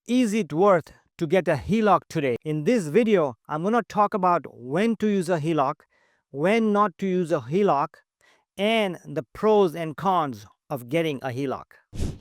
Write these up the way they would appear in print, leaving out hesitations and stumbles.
Is it worth to get a HELOC today? In this video, I'm going to talk about when to use a HELOC, when not to use a HELOC, and the pros and cons of getting a HELOC.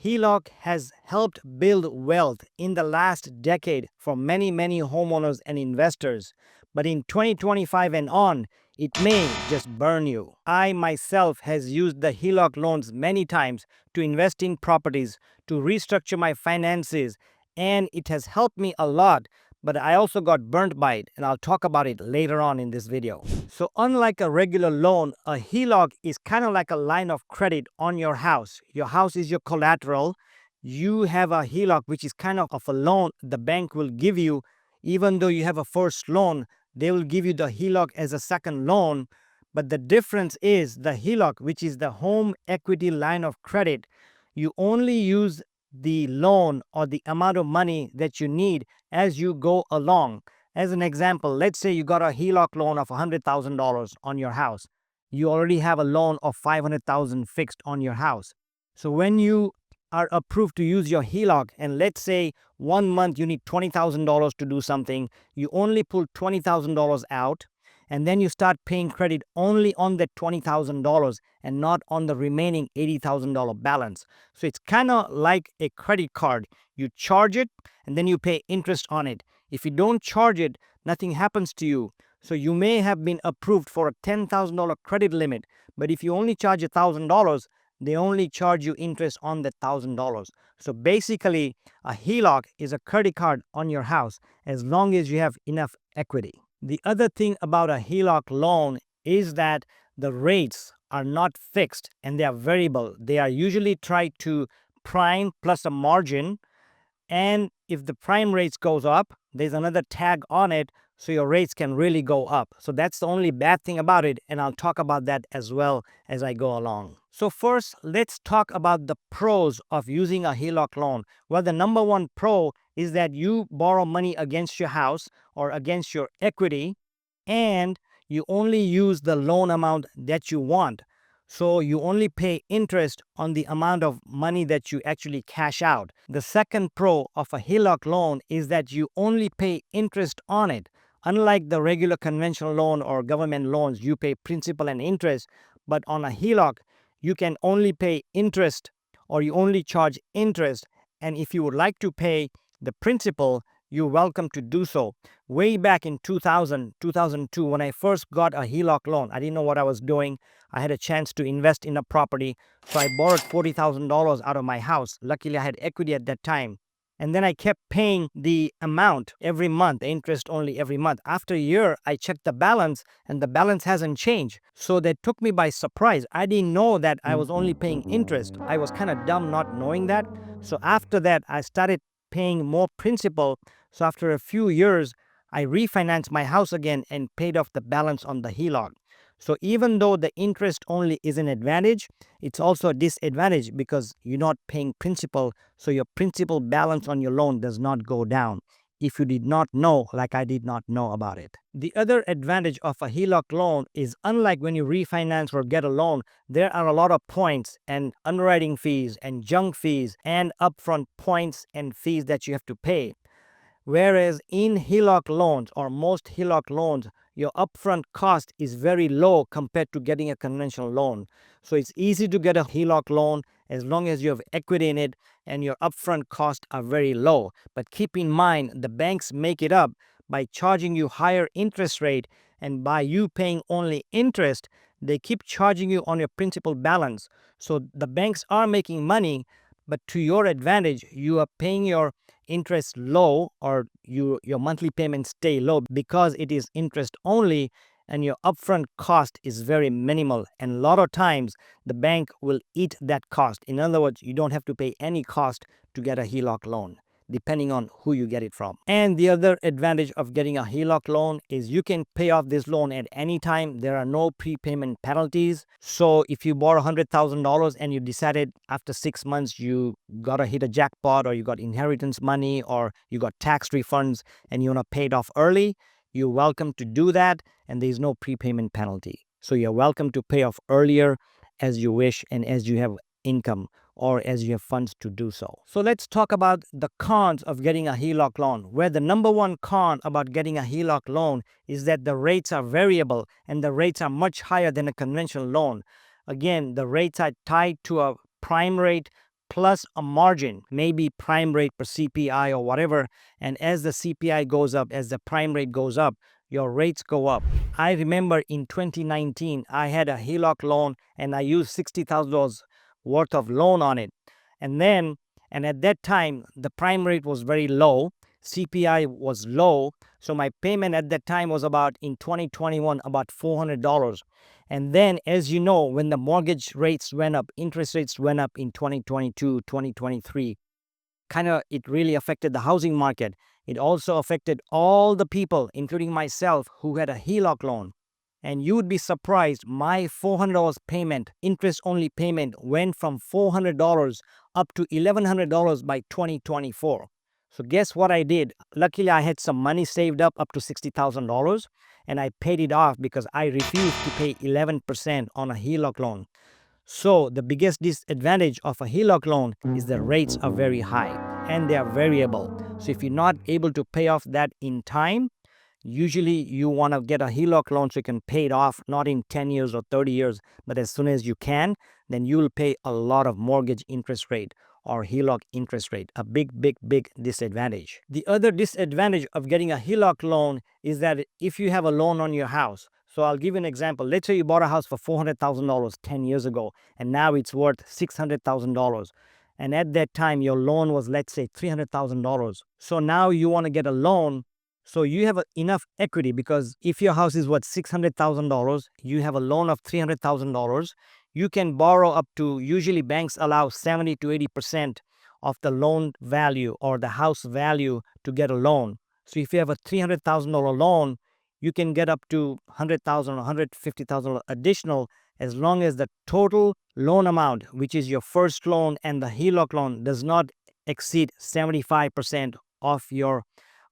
HELOC has helped build wealth in the last decade for many homeowners and investors. But in 2025 and on, it may just burn you. I myself has used the HELOC loans many times to invest in properties, to restructure my finances, and it has helped me a lot. But I also got burnt by it, and I'll talk about it later on in this video. So unlike a regular loan, a HELOC is kind of like a line of credit on your house. Your house is your collateral. You have a HELOC, which is kind of a loan the bank will give you. Even though you have a first loan, they will give you the HELOC as a second loan. But the difference is the HELOC, which is the home equity line of credit, you only use the loan or the amount of money that you need as you go along. As an example, let's say you got a HELOC loan of $100,000 on your house. You already have a loan of $500,000 fixed on your house. So when you are approved to use your HELOC, and let's say 1 month you need $20,000 to do something, you only pull $20,000 out, and then you start paying credit only on that $20,000 and not on the remaining $80,000 balance. So it's kind of like a credit card. You charge it and then you pay interest on it. If you don't charge it, nothing happens to you. So you may have been approved for a $10,000 credit limit, but if you only charge $1,000, they only charge you interest on that $1,000. So basically, a HELOC is a credit card on your house as long as you have enough equity. The other thing about a HELOC loan is that the rates are not fixed and they are variable. They are usually tied to prime plus a margin. And if the prime rates goes up, there's another tag on it, so your rates can really go up. So that's the only bad thing about it, and I'll talk about that as well as I go along. So first, let's talk about the pros of using a HELOC loan. Well, the number one pro is that you borrow money against your house or against your equity, and you only use the loan amount that you want. So you only pay interest on the amount of money that you actually cash out. The second pro of a HELOC loan is that you only pay interest on it. Unlike the regular conventional loan or government loans, you pay principal and interest. But on a HELOC, you can only pay interest, or you only charge interest. And if you would like to pay the principal, you're welcome to do so. Way back in 2002, when I first got a HELOC loan, I didn't know what I was doing. I had a chance to invest in a property, so I borrowed $40,000 out of my house. Luckily, I had equity at that time. And then I kept paying the amount every month, interest only every month. After a year, I checked the balance, and the balance hasn't changed. So that took me by surprise. I didn't know that I was only paying interest. I was kind of dumb not knowing that. So after that, I started paying more principal. So after a few years, I refinanced my house again and paid off the balance on the HELOC. So even though the interest only is an advantage, it's also a disadvantage because you're not paying principal, so your principal balance on your loan does not go down if you did not know, like I did not know about it. The other advantage of a HELOC loan is, unlike when you refinance or get a loan, there are a lot of points and underwriting fees and junk fees and upfront points and fees that you have to pay. Whereas in HELOC loans, or most HELOC loans, your upfront cost is very low compared to getting a conventional loan. So it's easy to get a HELOC loan as long as you have equity in it and your upfront costs are very low. But keep in mind, the banks make it up by charging you higher interest rate, and by you paying only interest, they keep charging you on your principal balance. So the banks are making money, but to your advantage, you are paying your interest low, or your monthly payments stay low because it is interest only, and your upfront cost is very minimal. And a lot of times, the bank will eat that cost. In other words, you don't have to pay any cost to get a HELOC loan, depending on who you get it from. And the other advantage of getting a HELOC loan is you can pay off this loan at any time. There are no prepayment penalties. So if you borrow $100,000 and you decided after 6 months you gotta hit a jackpot, or you got inheritance money, or you got tax refunds and you wanna pay it off early, you're welcome to do that, and there's no prepayment penalty. So you're welcome to pay off earlier as you wish and as you have income or as you have funds to do so. So let's talk about the cons of getting a HELOC loan, where the number one con about getting a HELOC loan is that the rates are variable and the rates are much higher than a conventional loan. Again, the rates are tied to a prime rate plus a margin, maybe prime rate per CPI or whatever. And as the CPI goes up, as the prime rate goes up, your rates go up. I remember in 2019, I had a HELOC loan and I used $60,000 worth of loan on it. And at that time, the prime rate was very low. CPI was low. So my payment at that time was about, in 2021, about $400. And then, as you know, when the mortgage rates went up, interest rates went up in 2022, 2023, it really affected the housing market. It also affected all the people, including myself, who had a HELOC loan. And you would be surprised, my $400 payment, interest-only payment, went from $400 up to $1,100 by 2024. So guess what I did? Luckily, I had some money saved up to $60,000, and I paid it off because I refused to pay 11% on a HELOC loan. So the biggest disadvantage of a HELOC loan is the rates are very high and they are variable. So if you're not able to pay off that in time, usually you want to get a HELOC loan so you can pay it off, not in 10 years or 30 years, but as soon as you can, then you will pay a lot of mortgage interest rate or HELOC interest rate, a big disadvantage. The other disadvantage of getting a HELOC loan is that if you have a loan on your house, so I'll give you an example. Let's say you bought a house for $400,000 10 years ago, and now it's worth $600,000. And at that time, your loan was, let's say, $300,000. So now you want to get a loan. So you have enough equity, because if your house is worth $600,000, you have a loan of $300,000. You can borrow up to, usually banks allow 70 to 80% of the loan value or the house value to get a loan. So if you have a $300,000 loan, you can get up to $100,000 or $150,000 additional, as long as the total loan amount, which is your first loan and the HELOC loan, does not exceed 75% of your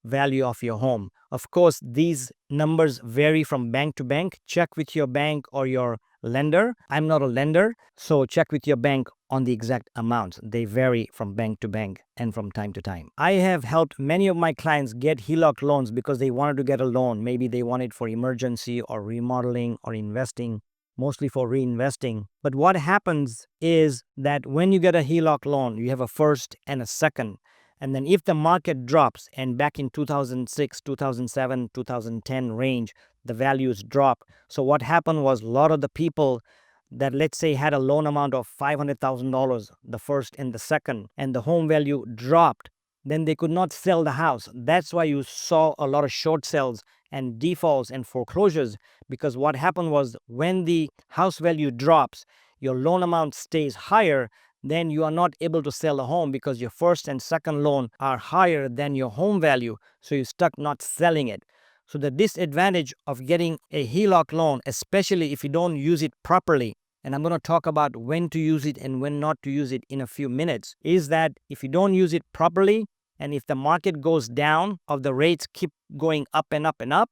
value of your home. Of course, these numbers vary from bank to bank. Check with your bank or your lender. I'm not a lender, so check with your bank on the exact amounts. They vary from bank to bank and from time to time. I have helped many of my clients get HELOC loans because they wanted to get a loan. Maybe they want it for emergency or remodeling or investing, mostly for reinvesting. But what happens is that when you get a HELOC loan, you have a first and a second. And then if the market drops, and back in 2006, 2007, 2010 range, the values drop. So what happened was, a lot of the people that, let's say, had a loan amount of $500,000, the first and the second, and the home value dropped, then they could not sell the house. That's why you saw a lot of short sales and defaults and foreclosures, because what happened was, when the house value drops, your loan amount stays higher, then you are not able to sell the home because your first and second loan are higher than your home value. So you're stuck not selling it. So the disadvantage of getting a HELOC loan, especially if you don't use it properly, and I'm going to talk about when to use it and when not to use it in a few minutes, is that if you don't use it properly, and if the market goes down or the rates keep going up and up and up,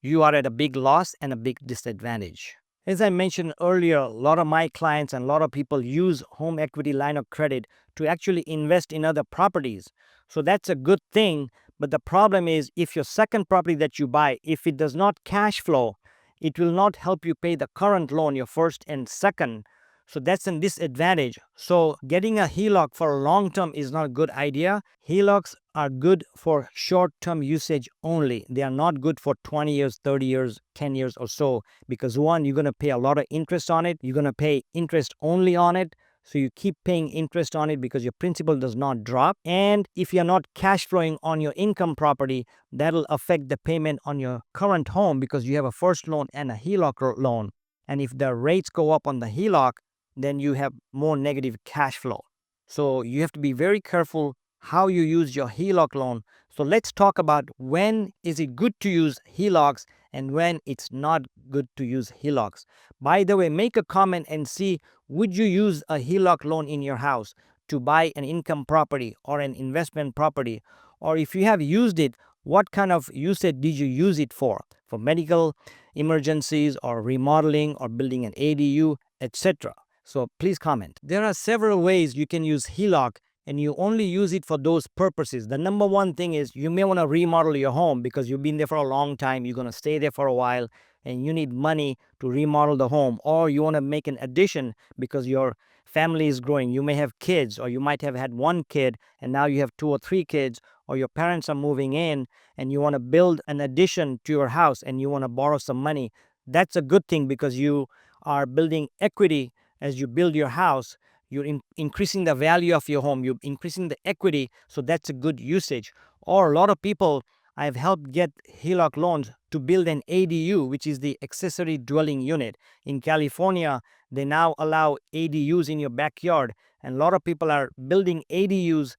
you are at a big loss and a big disadvantage. As I mentioned earlier, a lot of my clients and a lot of people use home equity line of credit to actually invest in other properties. So that's a good thing. But the problem is, if your second property that you buy, if it does not cash flow, it will not help you pay the current loan, your first and second. So that's a disadvantage. So getting a HELOC for long term is not a good idea. HELOCs are good for short-term usage only. They are not good for 20 years, 30 years, 10 years or so, because one, you're going to pay a lot of interest on it. You're going to pay interest only on it. So you keep paying interest on it because your principal does not drop. And if you're not cash flowing on your income property, that'll affect the payment on your current home, because you have a first loan and a HELOC loan. And if the rates go up on the HELOC, then you have more negative cash flow. So you have to be very careful how you use your HELOC loan. So let's talk about when is it good to use HELOCs and when it's not good to use HELOCs. By the way, make a comment and see, would you use a HELOC loan in your house to buy an income property or an investment property? Or if you have used it, what kind of usage did you use it for? For medical emergencies or remodeling or building an ADU, etc. So please comment. There are several ways you can use HELOC, and you only use it for those purposes. The number one thing is you may want to remodel your home because you've been there for a long time, you're going to stay there for a while, and you need money to remodel the home, or you want to make an addition because your family is growing. You may have kids, or you might have had one kid and now you have 2 or 3 kids, or your parents are moving in and you want to build an addition to your house and you want to borrow some money. That's a good thing because you are building equity as you build your house. You're increasing the value of your home, you're increasing the equity, so that's a good usage. Or a lot of people I've helped get HELOC loans to build an ADU, which is the accessory dwelling unit. In California, they now allow ADUs in your backyard, and a lot of people are building ADUs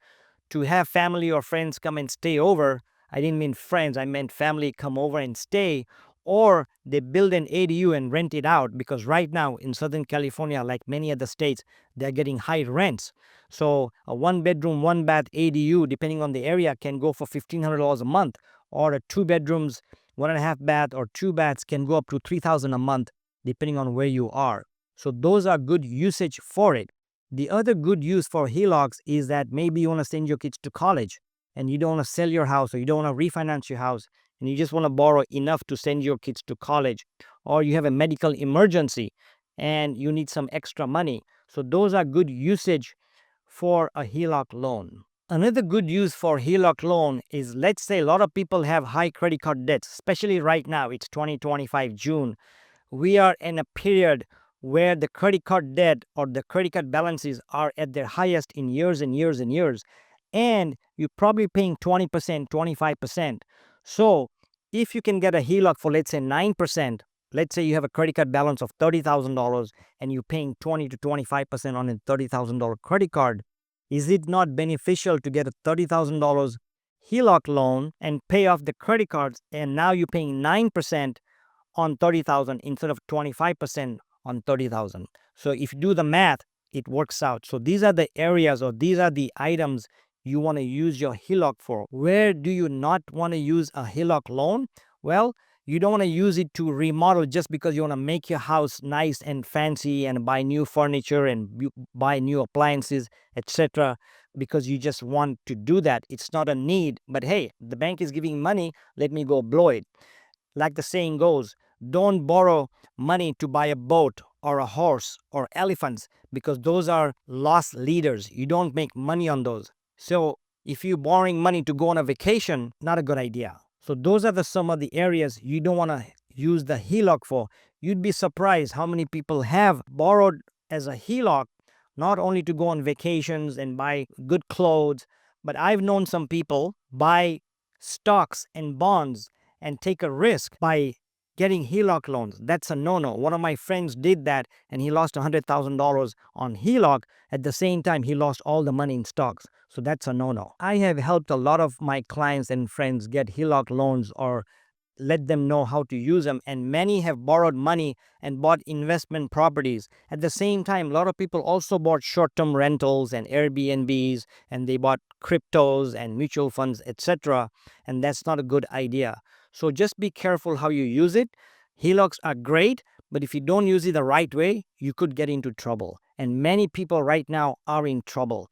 to have family or friends come and stay over. I didn't mean friends, I meant family come over and stay. Or they build an ADU and rent it out, because right now in Southern California, like many other states, they're getting high rents. So a 1 bedroom, 1 bath ADU, depending on the area, can go for $1,500 a month, or a 2 bedrooms, 1.5 bath, or 2 baths can go up to $3,000 a month, depending on where you are. So those are good usage for it. The other good use for HELOCs is that maybe you want to send your kids to college and you don't want to sell your house, or you don't want to refinance your house, and you just want to borrow enough to send your kids to college, or you have a medical emergency and you need some extra money. So those are good usage for a HELOC loan. Another good use for HELOC loan is, let's say a lot of people have high credit card debts, especially right now. It's 2025 June. We are in a period where the credit card debt or the credit card balances are at their highest in years and years and years. And you're probably paying 20%, 25%. So if you can get a HELOC for, let's say, 9%, let's say you have a credit card balance of $30,000 and you're paying 20 to 25% on a $30,000 credit card, is it not beneficial to get a $30,000 HELOC loan and pay off the credit cards, and now you're paying 9% on 30,000 instead of 25% on 30,000. So if you do the math, it works out. So these are the areas, or these are the items you want to use your HELOC for. Where do you not want to use a HELOC loan? Well, you don't want to use it to remodel just because you want to make your house nice and fancy and buy new furniture and buy new appliances, etc., because you just want to do that. It's not a need, but hey, the bank is giving money, let me go blow it. Like the saying goes, don't borrow money to buy a boat or a horse or elephants, because those are lost leaders. You don't make money on those. So if you're borrowing money to go on a vacation, not a good idea. So those are some of the areas you don't want to use the HELOC for. You'd be surprised how many people have borrowed as a HELOC, not only to go on vacations and buy good clothes, but I've known some people buy stocks and bonds and take a risk by getting HELOC loans. That's a no-no. One of my friends did that and he lost $100,000 on HELOC. At the same time, he lost all the money in stocks. So that's a no-no. I have helped a lot of my clients and friends get HELOC loans, or let them know how to use them, and many have borrowed money and bought investment properties. At the same time, a lot of people also bought short-term rentals and Airbnbs, and they bought cryptos and mutual funds, etc., and that's not a good idea. So just be careful how you use it. HELOCs are great, but if you don't use it the right way, you could get into trouble. And many people right now are in trouble,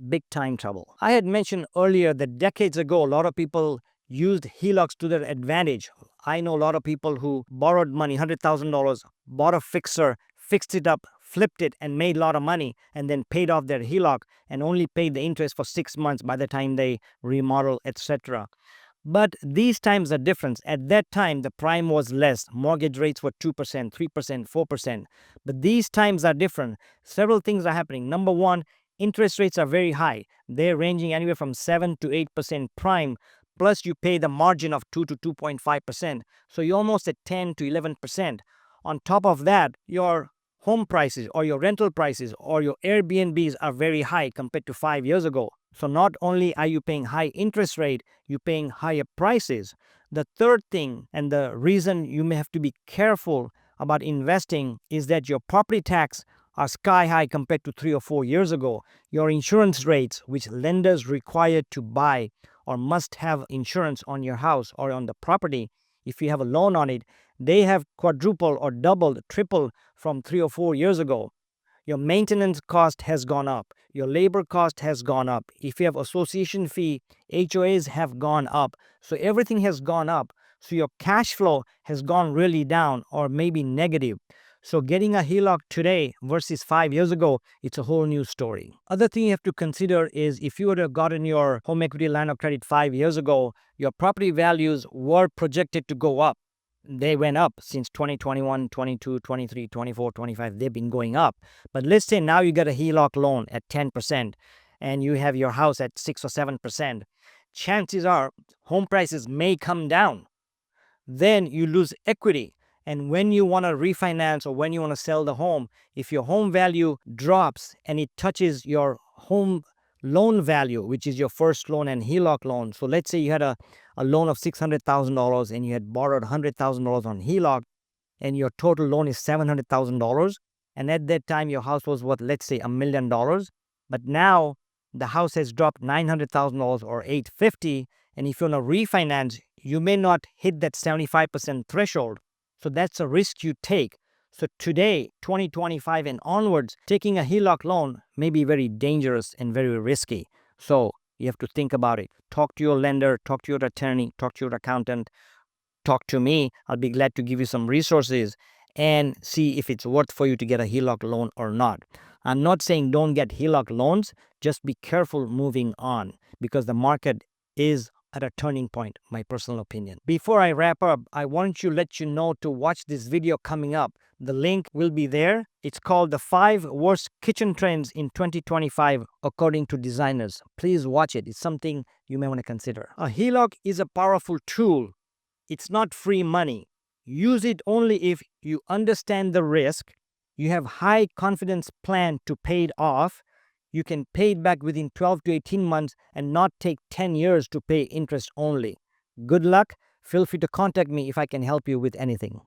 big time trouble. I had mentioned earlier that decades ago, a lot of people used HELOCs to their advantage. I know a lot of people who borrowed money, $100,000, bought a fixer, fixed it up, flipped it, and made a lot of money, and then paid off their HELOC and only paid the interest for 6 months by the time they remodel, etc. But these times are different. At that time, the prime was less. Mortgage rates were 2%, 3%, 4%. But these times are different. Several things are happening. Number one, interest rates are very high. They're ranging anywhere from 7 to 8% prime, plus you pay the margin of 2 to 2.5%. So you're almost at 10 to 11%. On top of that, your home prices or your rental prices or your Airbnbs are very high compared to 5 years ago. So not only are you paying high interest rate, you're paying higher prices. The third thing, and the reason you may have to be careful about investing, is that your property tax are sky high compared to 3 or 4 years ago. Your insurance rates, which lenders require to buy or must have insurance on your house or on the property, if you have a loan on it, they have quadrupled or doubled, tripled from 3 or 4 years ago. Your maintenance cost has gone up. Your labor cost has gone up. If you have association fee, HOAs have gone up. So everything has gone up. So your cash flow has gone really down or maybe negative. So getting a HELOC today versus 5 years ago, it's a whole new story. Other thing you have to consider is if you would have gotten your home equity line of credit 5 years ago, your property values were projected to go up. They went up since 2021, 22, 23, 24, 25. They've been going up. But let's say now you get a HELOC loan at 10% and you have your house at 6 or 7%. Chances are home prices may come down. Then you lose equity. And when you want to refinance or when you want to sell the home, if your home value drops and it touches your home loan value, which is your first loan and HELOC loan. So let's say you had a loan of $600,000 and you had borrowed $100,000 on HELOC and your total loan is $700,000. And at that time, your house was worth, let's say, $1 million. But now the house has dropped $900,000 or $850,000. And if you want to refinance, you may not hit that 75% threshold. So that's a risk you take. So today, 2025 and onwards, taking a HELOC loan may be very dangerous and very risky. So you have to think about it. Talk to your lender, talk to your attorney, talk to your accountant, talk to me. I'll be glad to give you some resources and see if it's worth for you to get a HELOC loan or not. I'm not saying don't get HELOC loans. Just be careful moving on because the market is at a turning point, my personal opinion. Before I wrap up, I want to let you know to watch this video coming up. The link will be there. It's called The 5 Worst Kitchen Trends in 2025 According to Designers. Please watch it. It's something you may want to consider. A HELOC is a powerful tool. It's not free money. Use it only if you understand the risk, you have high confidence plan to pay it off, you can pay it back within 12 to 18 months and not take 10 years to pay interest only. Good luck. Feel free to contact me if I can help you with anything.